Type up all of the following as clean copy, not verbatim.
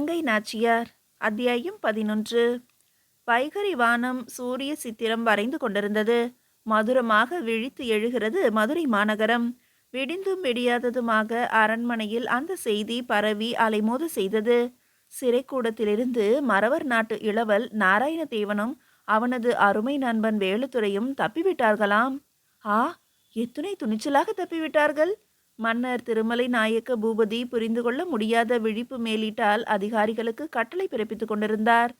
கங்கை நாச்சியார். அத்தியாயம் 11. வைகரி வானம் சூரிய சித்திரம் வரைந்து கொண்டிருந்தது. மதுரமாக விழித்து எழுகிறது மதுரை மாநகரம். விடிந்தும் விடியாததுமாக அரண்மனையில் அந்த செய்தி பரவி அலைமோத செய்தது. சிறைக்கூடத்திலிருந்து மறவர் நாட்டு இளவல் நாராயணதேவனும் அவனது அருமை நண்பன் வேலுத்துறையும் தப்பிவிட்டார்களாம். ஆ, எத்துணை துணிச்சலாக தப்பிவிட்டார்கள்! மன்னர் திருமலை நாயக்க பூபதி புரிந்து கொள்ள முடியாத விழிப்பு மேலிட்டால் அதிகாரிகளுக்கு கட்டளை பிறப்பித்துக் கொண்டிருந்தார்.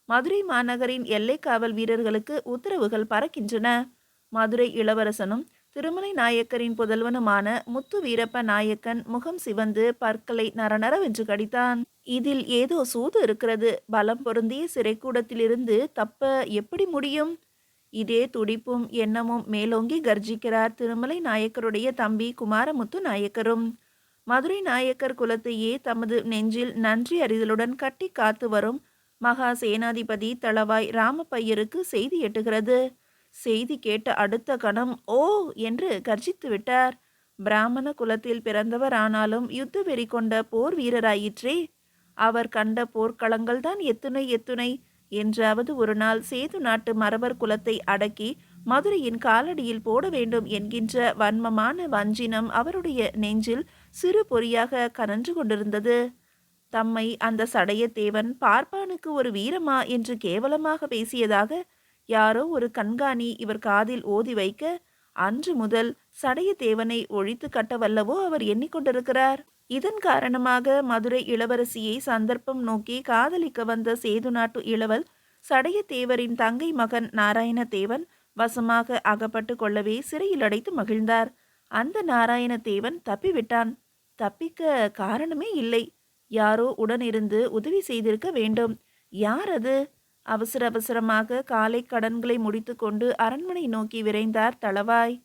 மதுரை மாநகரின் எல்லை காவல் வீரர்களுக்கு உத்தரவுகள் பறக்கின்றன. மதுரை இளவரசனும் திருமலை நாயக்கரின் புதல்வனுமான முத்து வீரப்ப நாயக்கன் முகம் சிவந்து பற்களை நரநரவென்று கடித்தான். இதில் ஏதோ சூது இருக்கிறது. பலம் பொருந்திய சிறைக்கூடத்திலிருந்து தப்ப எப்படி முடியும்? இதே துடிப்பும் எண்ணமும் மேலோங்கி கர்ஜிக்கிறார் திருமலை நாயக்கருடைய தம்பி குமாரமுத்து நாயக்கரும். மதுரை நாயக்கர் குலத்தையே தமது நெஞ்சில் நன்றி அறிதலுடன் கட்டி காத்து வரும் மகா சேனாதிபதி தளவாய் ராமப்பையருக்கு செய்தி எட்டுகிறது. செய்தி கேட்ட அடுத்த கணம் ஓ என்று கர்ஜித்து விட்டார். பிராமண குலத்தில் பிறந்தவர் ஆனாலும் யுத்த வெறி கொண்ட போர் வீரராயிற்றே. அவர் கண்ட போர்க்களங்கள் தான் எத்துணை எத்துணை. என்றாவது ஒரு நாள் சேது நாட்டு மறவர் குலத்தை அடக்கி மதுரையின் காலடியில் போட வேண்டும் என்கின்ற வன்மமான வஞ்சினம் அவருடைய நெஞ்சில் சிறு பொறியாக கனன்று கொண்டிருந்தது. தம்மை அந்த சடையத்தேவன் பார்ப்பானுக்கு ஒரு வீரமா என்று கேவலமாக பேசியதாக யாரோ ஒரு கண்காணி இவர் காதில் ஓதி வைக்க, அன்று முதல் சடையத்தேவனை ஒழித்து கட்டவல்லவோ அவர் எண்ணிக்கொண்டிருக்கிறார். இதன் காரணமாக மதுரை இளவரசியை சந்தர்ப்பம் நோக்கி காதலிக்க வந்த சேது நாட்டு இளவல் சடையத்தேவரின் தங்கை மகன் நாராயணதேவன் வசமாக அகப்பட்டு கொள்ளவே சிறையில் அடைத்து மகிழ்ந்தார். அந்த நாராயணதேவன் தப்பிவிட்டான். தப்பிக்க காரணமே இல்லை. யாரோ உடனிருந்து உதவி செய்திருக்க வேண்டும். யார் அது? அவசர அவசரமாக காலை கடன்களை முடித்து கொண்டு அரண்மனை நோக்கி விரைந்தார் தளவாய்.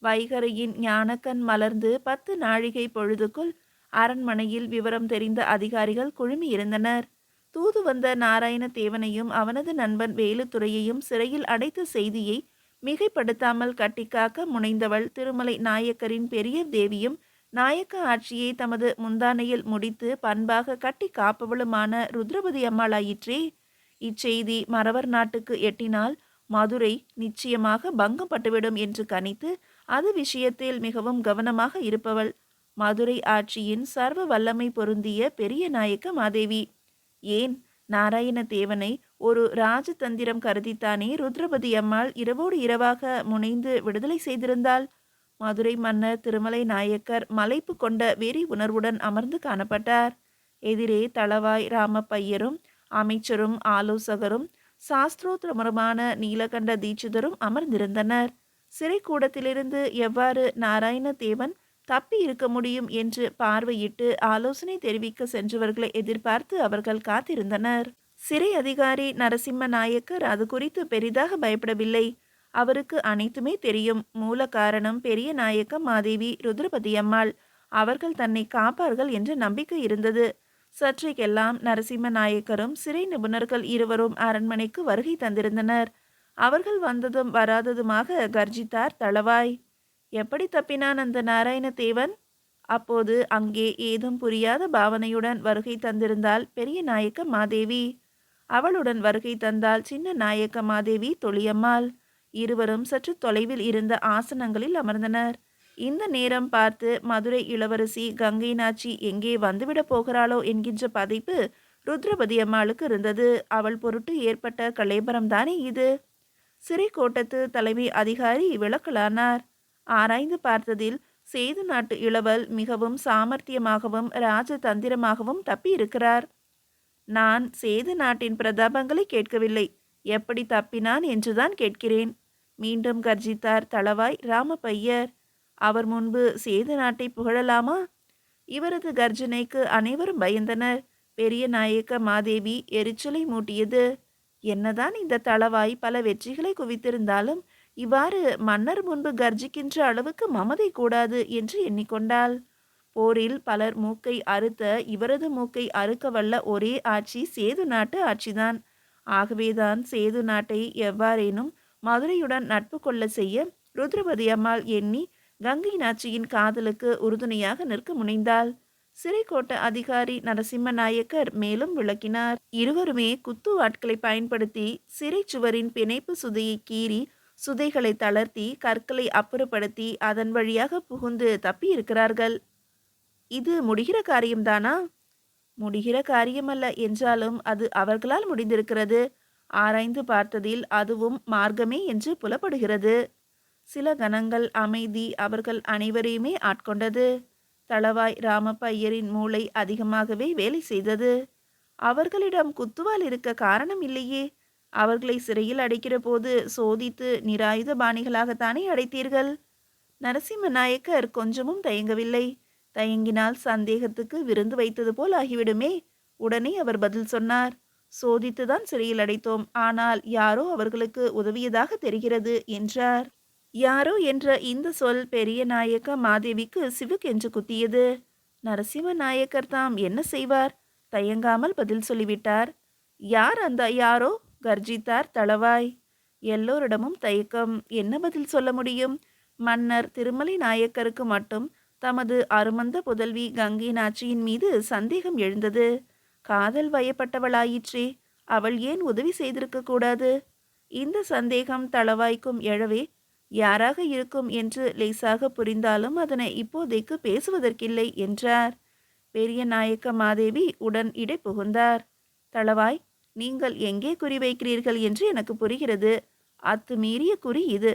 வைகரையின் ஞானக்கண் மலர்ந்து 10 நாழிகை பொழுதுக்குள் அரண்மனையில் விவரம் தெரிந்த அதிகாரிகள் குழுமி இருந்தனர். தூது வந்த நாராயணதேவனையும் அவனது நண்பன் வேலுத்துறையையும் சிறையில் அடைத்த செய்தியை மிகைப்படுத்தாமல் கட்டிக்காக்க முனைந்தவள் திருமலை நாயக்கரின் பெரிய தேவியும் நாயக்க ஆட்சியை தமது முந்தானையில் முடித்து பண்பாக கட்டி காப்பவளுமான ருத்ரபதி அம்மாளாயிற்றே. இச்செய்தி மறவர் நாட்டுக்கு எட்டினால் மதுரை நிச்சயமாக பங்கப்பட்டுவிடும் என்று கணித்து அது விஷயத்தில் மிகவும் கவனமாக இருப்பவள் மதுரை ஆட்சியின் சர்வ வல்லமை பொருந்திய பெரிய நாயக்க மாதேவி. ஏன், நாராயணதேவனை ஒரு ராஜதந்திரம் கருதித்தானே ருத்ரபதி அம்மாள் இரவோடு இரவாக முனைந்து விடுதலை செய்திருந்தாள். மதுரை மன்னர் திருமலை நாயக்கர் மலைப்பு கொண்ட வெறி உணர்வுடன் அமர்ந்து காணப்பட்டார். எதிரே தளவாய் ராமப்பையரும் அமைச்சரும் ஆலோசகரும் சாஸ்திரோத்திரமுமான நீலகண்ட தீட்சிதரும் அமர்ந்திருந்தனர். சிறைக்கூடத்திலிருந்து எவ்வாறு நாராயணதேவன் தப்பி இருக்க முடியும் என்று பார்வையிட்டு ஆலோசனை தெரிவிக்க சென்றவர்களை எதிர்பார்த்து அவர்கள் காத்திருந்தனர். சிறை அதிகாரி நரசிம்ம நாயக்கர் அது குறித்து பெரிதாக பயப்படவில்லை. அவருக்கு அனைத்துமே தெரியும். மூல காரணம் பெரிய நாயக்க மாதேவி ருத்ரபதி அம்மாள். அவர்கள் தன்னை காப்பார்கள் என்ற நம்பிக்கை இருந்தது. சற்றைக்கெல்லாம் நரசிம்ம நாயக்கரும் சிறை நிபுணர்கள் இருவரும் அரண்மனைக்கு வருகை தந்திருந்தனர். அவர்கள் வந்ததும் வராததுமாக கர்ஜித்தார் தளவாய். எப்படி தப்பினான் அந்த நாராயணதேவன்? அப்போது அங்கே ஏதும் புரியாத பாவனையுடன் வருகை தந்திருந்தாள் பெரிய நாயக்க மாதேவி. அவளுடன் வருகை தந்தால் சின்ன நாயக்க மாதேவி தொழியம்மாள். இருவரும் சற்று தொலைவில் இருந்த ஆசனங்களில் அமர்ந்தனர். இந்த நேரம் பார்த்து மதுரை இளவரசி கங்கை நாச்சி எங்கே வந்துவிடப் போகிறாளோ என்கின்ற பதைப்பு ருத்ரபதி அம்மாளுக்கு இருந்தது. அவள் பொருட்டு ஏற்பட்ட கலேபரம்தானே இது. சிறை கோட்டத்து தலைமை அதிகாரி விளக்கலானார். ஆராய்ந்து பார்த்ததில் சேது நாட்டு இளவல் மிகவும் சாமர்த்தியமாகவும் ராஜதந்திரமாகவும் தப்பி இருக்கிறார். நான் சேது நாட்டின் பிரதாபங்களை கேட்கவில்லை, எப்படி தப்பினான் என்றுதான் கேட்கிறேன். மீண்டும் கர்ஜித்தார் தளவாய் ராமப்பையர். அவர் முன்பு சேது நாட்டை புகழலாமா? இவரது கர்ஜனைக்கு அனைவரும் பயந்தனர். பெரிய நாயக்க மாதேவி எரிச்சலை மூட்டியது. என்னதான் இந்த தளவாய் பல வெற்றிகளை குவித்திருந்தாலும் இவ்வாறு மன்னர் முன்பு கர்ஜிக்கின்ற அளவுக்கு மமதை கூடாது என்று எண்ணிக்கொண்டாள். போரில் பலர் மூக்கை அறுத்த இவரது மூக்கை அறுக்க வல்ல ஒரே ஆட்சி சேது நாட்டு ஆட்சிதான். ஆகவேதான் சேது நாட்டை எவ்வாறேனும் மதுரையுடன் நட்பு கொள்ள செய்ய ருத்ரபதி அம்மாள் எண்ணி கங்கை நாச்சியின் காதலுக்கு உறுதுணையாக நிற்க முனைந்தாள். சிறை கோட்ட அதிகாரி நரசிம்ம நாயக்கர் மேலும் விளக்கினார். இருவருமே குத்து ஆட்களை பயன்படுத்தி சிறை சுவரின் பிணைப்பு சுதையை கீறி சுதைகளை தளர்த்தி கற்களை அப்புறப்படுத்தி அதன் வழியாக புகுந்து தப்பி இருக்கிறார்கள். இது முடிகிற காரியம்தானா? முடிகிற காரியமல்ல என்றாலும் அது அவர்களால் முடிந்திருக்கிறது. ஆராய்ந்து பார்த்ததில் அதுவும் மார்க்கமே என்று புலப்படுகிறது. சில கணங்கள் அமைதி அவர்கள் அனைவரையுமே ஆட்கொண்டது. தளவாய் ராமப்ப ஐயரின் மூளை அதிகமாகவே வேலை செய்தது. அவர்களிடம் குத்துவால் இருக்க காரணம் இல்லையே. அவர்களை சிறையில் அடைக்கிற போது சோதித்து நிராயுத பாணிகளாகத்தானே அடைத்தீர்கள். நரசிம்ம நாயக்கர் கொஞ்சமும் தயங்கவில்லை. தயங்கினால் சந்தேகத்துக்கு விருந்து வைத்தது போல் ஆகிவிடுமே. உடனே அவர் பதில் சொன்னார். சோதித்துதான் சிறையில் அடைத்தோம். ஆனால் யாரோ அவர்களுக்கு உதவியதாக தெரிகிறது என்றார். யாரோ என்ற இந்த சொல் பெரிய நாயக்க மாதேவிக்கு சிவுக்கென்று குத்தியது. நரசிம்ம நாயக்கர் தாம் என்ன செய்வார்? தயங்காமல் பதில் சொல்லிவிட்டார். யார் அந்த யாரோ? கர்ஜித்தார் தளவாய். எல்லோரிடமும் தயக்கம். என்ன பதில் சொல்ல முடியும்? மன்னர் திருமலை நாயக்கருக்கு மட்டும் தமது அருமந்த புதல்வி கங்கை நாச்சியின் மீது சந்தேகம் எழுந்தது. காதல் வயப்பட்டவளாயிற்றே, அவள் ஏன் உதவி செய்திருக்க கூடாது? இந்த சந்தேகம் தளவாய்க்கும் எழவே யாராக இருக்கும் என்று லேசாக புரிந்தாலும் அதனை இப்போதைக்கு பேசுவதற்கில்லை என்றார். பெரிய நாயக்க மாதேவி உடன் இடை புகுந்தார். தளவாய், நீங்கள் எங்கே குறி வைக்கிறீர்கள் என்று எனக்கு புரிகிறது. அத்துமீறிய குறி இது.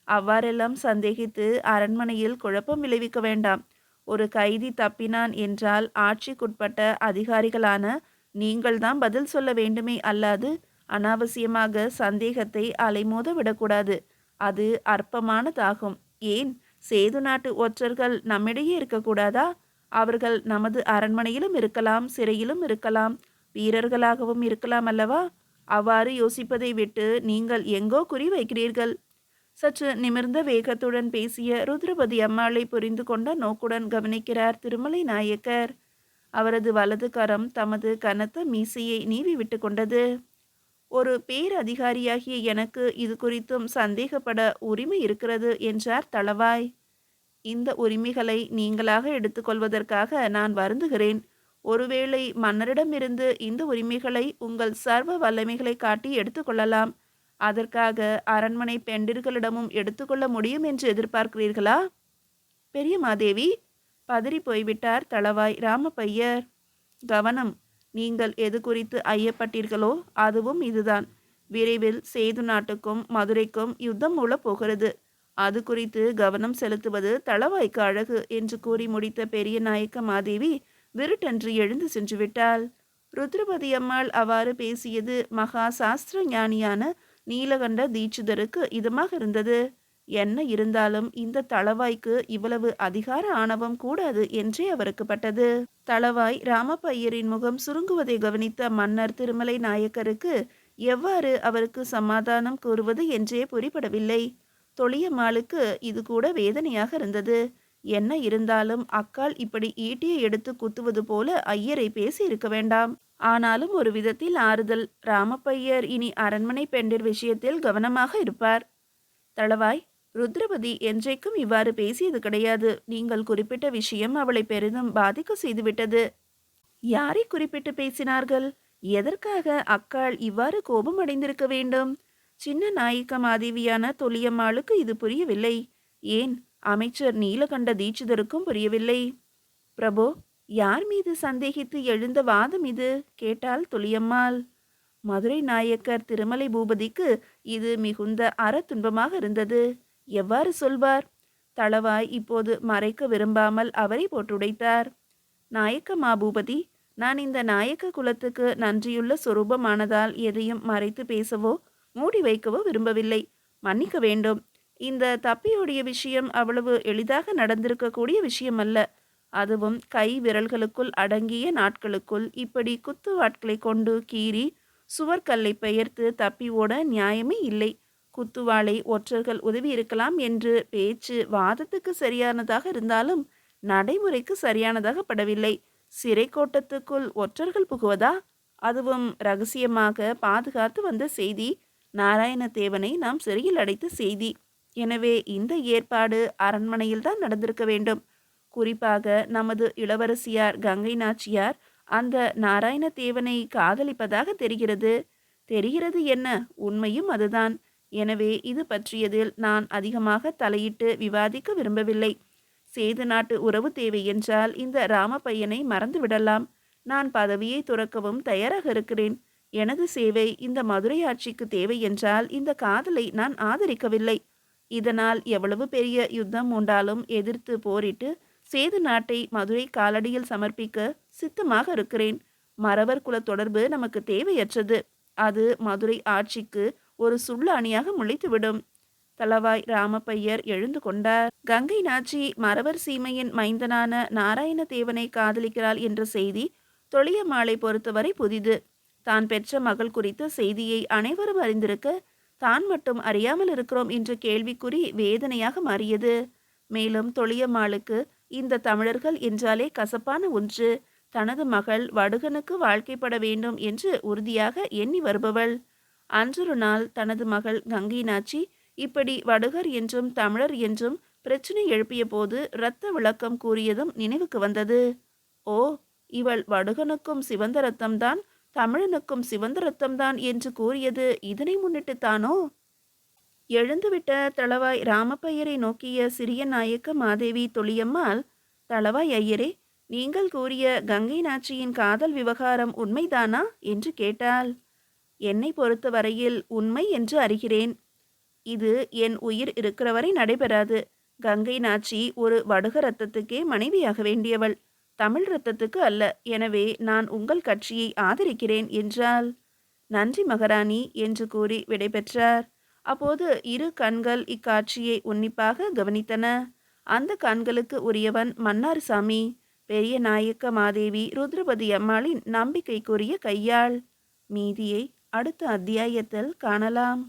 அவ்வாறெல்லாம் சந்தேகித்து அரண்மனையில் குழப்பம் விளைவிக்க வேண்டாம். ஒரு கைதி தப்பினான் என்றால் ஆட்சிக்குட்பட்ட அதிகாரிகளான நீங்கள்தான் பதில் சொல்ல வேண்டுமே அல்லாது அனாவசியமாக சந்தேகத்தை அலைமோத விடக்கூடாது. அது அற்பமானதாகும். ஏன், சேது நாட்டு ஒற்றர்கள் நம்மிடையே இருக்கக்கூடாதா? அவர்கள் நமது அரண்மனையிலும் இருக்கலாம், சிறையிலும் இருக்கலாம், வீரர்களாகவும் இருக்கலாம் அல்லவா? அவ்வாறு யோசிப்பதை விட்டு நீங்கள் எங்கோ குறி வைக்கிறீர்கள். சற்று நிமிர்ந்த வேகத்துடன் பேசிய ருத்ரபதி அம்மாளை புரிந்து கொண்ட நோக்குடன் கவனிக்கிறார் திருமலை நாயக்கர். அவரது வலது கரம் தமது கனத்த மீசையை நீவி விட்டு கொண்டது. ஒரு பேரதிகாரியாகிய எனக்கு இது குறித்தும் சந்தேகப்பட உரிமை இருக்கிறது என்றார் தளவாய். இந்த உரிமைகளை நீங்களாக எடுத்துக்கொள்வதற்காக நான் வருந்துகிறேன். ஒருவேளை மன்னரிடமிருந்து இந்த உரிமைகளை உங்கள் சர்வ வல்லமைகளை காட்டி எடுத்துக்கொள்ளலாம். அதற்காக அரண்மனை பெண்டிர்களிடமும் எடுத்துக்கொள்ள முடியும் என்று எதிர்பார்க்கிறீர்களா? பெரிய மாதேவி, பதறி போய்விட்டார் தளவாய் ராமப்பையர். கவனம். நீங்கள் எது குறித்து ஐயப்பட்டீர்களோ அதுவும் இதுதான். விரைவில் சேது நாட்டுக்கும் மதுரைக்கும் யுத்தம் மூள போகிறது. அது குறித்து கவனம் செலுத்துவது தளவாய்க்கு அழகு என்று கூறி முடித்த பெரிய நாயக்க மாதேவி விருட்டென்று எழுந்து சென்று விட்டாள். ருத்ரபதி அம்மாள் அவ்வாறு பேசியது மகா சாஸ்திர ஞானியான நீலகண்ட தீட்சிதருக்கு இதமாக இருந்தது. என்ன இருந்தாலும் இந்த தளவாய்க்கு இவ்வளவு அதிகார ஆணவம் கூடாது என்றே அவருக்கு பட்டது. தளவாய் ராமப்பையரின் முகம் சுருங்குவதை கவனித்த மன்னர் திருமலை நாயக்கருக்கு எவ்வாறு அவருக்கு சமாதானம் கூறுவது என்றே புரிபடவில்லை. தொளியம்மாளுக்கு இது கூட வேதனையாக இருந்தது. என்ன இருந்தாலும் அக்கால் இப்படி ஈட்டியை எடுத்து குத்துவது போல ஐயரை பேசி இருக்க வேண்டாம். ஆனாலும் ஒரு விதத்தில் ஆறுதல். ராமப்பையர் இனி அரண்மனை பெண்டிர் விஷயத்தில் கவனமாக இருப்பார். தளவாய், ருத்ரபதி என்றைக்கும் இவ்வாறு பேசியது கிடையாது. நீங்கள் குறிப்பிட்ட விஷயம் அவளை பெரிதும் பாதிக்க செய்துவிட்டது. யாரை குறிப்பிட்டு பேசினார்கள்? எதற்காக அக்காள் இவ்வாறு கோபம் அடைந்திருக்க வேண்டும்? சின்ன நாயக்க மாதேவியான தொலியம்மாளுக்கு இது புரியவில்லை. ஏன், அமைச்சர் நீலகண்ட தீட்சிதருக்கும் புரியவில்லை. பிரபு, யார் மீது சந்தேகித்து எழுந்த வாதம் இது? கேட்டாள் தொலியம்மாள். மதுரை நாயக்கர் திருமலை பூபதிக்கு இது மிகுந்த துன்பமாக இருந்தது. எவ்வாறு சொல்வார்? தளவாய் இப்போது மறைக்க விரும்பாமல் அவரை போட்டுடைத்தார். நாயக்க மாபூபதி, நான் இந்த நாயக்க குலத்துக்கு நன்றியுள்ள சொரூபமானதால் எதையும் மறைத்து பேசவோ மூடி வைக்கவோ விரும்பவில்லை. மன்னிக்க வேண்டும். இந்த தப்பியோடைய விஷயம் அவ்வளவு எளிதாக நடந்திருக்கக்கூடிய விஷயம் அல்ல. அதுவும் கை விரல்களுக்குள் அடங்கிய நாட்களுக்குள் இப்படி குத்து வாட்களை கொண்டு கீறி சுவர்கல்லை பெயர்த்து தப்பி ஓட நியாயமே இல்லை. குத்துவாளை ஒற்றர்கள் உதவி இருக்கலாம் என்று பேச்சு வாதத்துக்கு சரியானதாக இருந்தாலும் நடைமுறைக்கு சரியானதாக படவில்லை. சிறை கோட்டத்துக்குள் ஒற்றர்கள் புகுவதா? அதுவும் ரகசியமாக பாதுகாத்து வந்த செய்தி. நாராயணதேவனை நாம் சிறையில் அடைத்த செய்தி. எனவே இந்த ஏற்பாடு அரண்மனையில்தான் நடந்திருக்க வேண்டும். குறிப்பாக நமது இளவரசியார் கங்கை நாச்சியார் அந்த நாராயண தேவனை காதலிப்பதாக தெரிகிறது. தெரிகிறது என்ன, உண்மையும் அதுதான். எனவே இது பற்றியதில் நான் அதிகமாக தலையிட்டு விவாதிக்க விரும்பவில்லை. சேது நாட்டு உறவு தேவை என்றால் இந்த ராமப்பையனை மறந்து விடலாம். நான் பதவியை துறக்கவும் தயாராக இருக்கிறேன். எனது சேவை இந்த மதுரை ஆட்சிக்கு தேவை என்றால் இந்த காதலை நான் ஆதரிக்கவில்லை. இதனால் எவ்வளவு பெரிய யுத்தம் உண்டாலும் எதிர்த்து போரிட்டு சேது நாட்டை மதுரை காலடியில் சமர்ப்பிக்க சித்தமாக இருக்கிறேன். மறவர் குல தொடர்பு நமக்கு தேவையற்றது. அது மதுரை ஆட்சிக்கு ஒரு சுள்ள அணியாக முளைத்துவிடும். தளவாய் ராமப்பையர் எழுந்து கொண்டார். கங்கை நாச்சி மறவர் சீமையின் மைந்தனான நாராயண தேவனை காதலிக்கிறாள் என்ற செய்தி தொளியம்மாளை பொறுத்தவரை புதிது. தான் பெற்ற மகள் குறித்த செய்தியை அனைவரும் அறிந்திருக்க தான் மட்டும் அறியாமல் இருக்கிறோம் என்ற கேள்விக்குறி வேதனையாக மாறியது. மேலும் தொளியம்மாளுக்கு இந்த தமிழர்கள் என்றாலே கசப்பான ஒன்று. தனது மகள் வடுகனுக்கு வாழ்க்கைப்பட வேண்டும் என்று உறுதியாக எண்ணி வருபவள். அன்றொரு நாள் தனது மகள் கங்கை நாச்சி இப்படி வடுகர் என்றும் தமிழர் என்றும் பிரச்சனை எழுப்பிய போது இரத்த விளக்கம் கூறியதும் நினைவுக்கு வந்தது. ஓ, இவள் வடுகனுக்கும் சிவந்த ரத்தம்தான், தமிழனுக்கும் சிவந்த ரத்தம்தான் என்று கூறியது இதனை முன்னிட்டுத்தானோ? எழுந்துவிட்ட தளவாய் ராமப்பையரை நோக்கிய சிறிய நாயக்க மாதேவி தொளியம்மாள், தளவாய் ஐயரே, நீங்கள் கூறிய கங்கை நாச்சியின் காதல் விவகாரம் உண்மைதானா என்று கேட்டாள். என்னை பொறுத்த வரையில் உண்மை என்று அறிகிறேன். இது என் உயிர் இருக்கிறவரை நடைபெறாது. கங்கை நாச்சி ஒரு வடுக ரத்தத்துக்கே மனைவியாக வேண்டியவள், தமிழ் ரத்தத்துக்கு அல்ல. எனவே நான் உங்கள் கட்சியை ஆதரிக்கிறேன் என்றாள். நன்றி மகாராணி என்று கூறி விடைபெற்றார். அப்போது இரு கண்கள் இக்காட்சியை உன்னிப்பாக கவனித்தன. அந்த கண்களுக்கு உரியவன் மன்னார்சாமி, பெரிய நாயக்க மாதேவி ருத்ரபதி அம்மாளின் நம்பிக்கைக்குரிய கையாள். மீதியை அடுத்த அத்தியாயத்தில் காணலாம்.